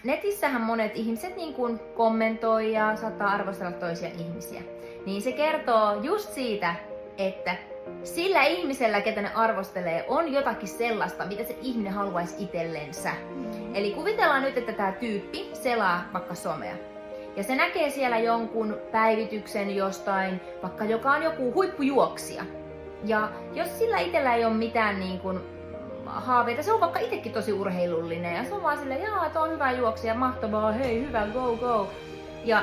netissähän monet ihmiset niin kuin kommentoi ja saattaa arvostella toisia ihmisiä. Niin se kertoo just siitä, että sillä ihmisellä, ketä ne arvostelee, on jotakin sellaista, mitä se ihminen haluaisi itsellensä. Eli kuvitellaan nyt, että tämä tyyppi selaa vaikka somea. Ja se näkee siellä jonkun päivityksen jostain, vaikka joka on joku huippujuoksija. Ja jos sillä itsellä ei ole mitään niin kuin haaveita, se on vaikka itsekin tosi urheilullinen ja se on vaan silleen, jaa, tuo on hyvä juoksija, mahtavaa, hei, hyvä, go, go. Ja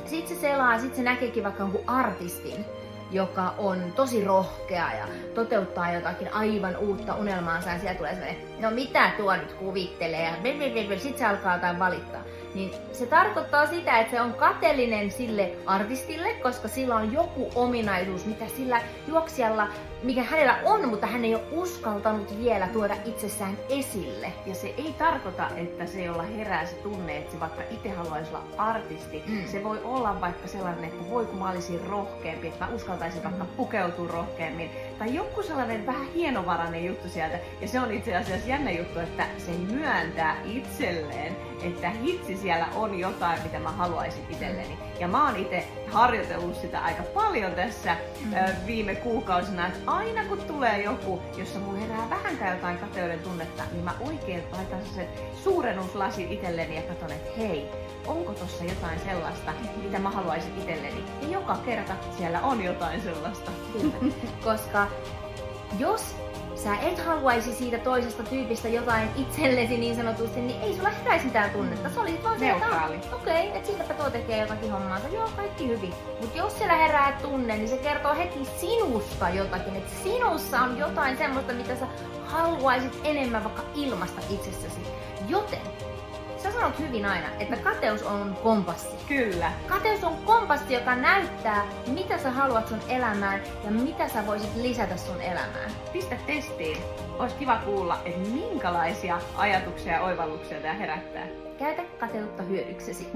sit se selaa ja sit se näkeekin vaikka jonkun artistin, joka on tosi rohkea ja toteuttaa jotakin aivan uutta unelmaansa ja siellä tulee sellainen, no mitä tuo nyt kuvittelee ja sit se alkaa jotain valittaa. Niin se tarkoittaa sitä, että se on kateellinen sille artistille, koska sillä on joku ominaisuus, mitä sillä juoksijalla, mikä hänellä on, mutta hän ei ole uskaltanut vielä tuoda itsessään esille. Ja se ei tarkoita, että se, jolla herää se tunne, että se vaikka itse haluaisi olla artisti, se voi olla vaikka sellainen, että voi kun mä olisin rohkeampi, että mä uskaltaisin vaikka pukeutua rohkeammin. Tai joku sellainen vähän hienovarainen juttu sieltä. Ja se on itse asiassa jännä juttu, että se myöntää itselleen, että hitsi siellä on jotain, mitä mä haluaisin itselleni. Ja mä oon itse harjoitellut sitä aika paljon tässä viime kuukausina, että aina kun tulee joku, jossa mulla herää vähänkään jotain kateuden tunnetta, niin mä oikein laitan sen suurennuslasin itselleni ja katson, että hei, onko tossa jotain sellaista, mitä mä haluaisin itselleni. Ja joka kerta siellä on jotain sellaista. Koska jos sä et haluaisi siitä toisesta tyypistä jotain itsellesi niin sanotusti, niin ei sulla heräisi mitään tunnetta. Se oli vaan neutraali. Okei, että siitäpä tuo tekee jotakin hommaansa. Joo, kaikki hyvin. Mutta jos siellä herää tunne, niin se kertoo heti sinusta jotakin. Että sinussa on jotain semmoista, mitä sä haluaisit enemmän vaikka ilmasta itsessäsi. Joten sä sanot hyvin aina, että kateus on kompassi. Kyllä. Kateus on kompassi, joka näyttää, mitä sä haluat sun elämään ja mitä sä voisit lisätä sun elämään. Pistä testiin. Olisi kiva kuulla, että minkälaisia ajatuksia ja oivalluksia tää herättää. Käytä kateutta hyödyksesi.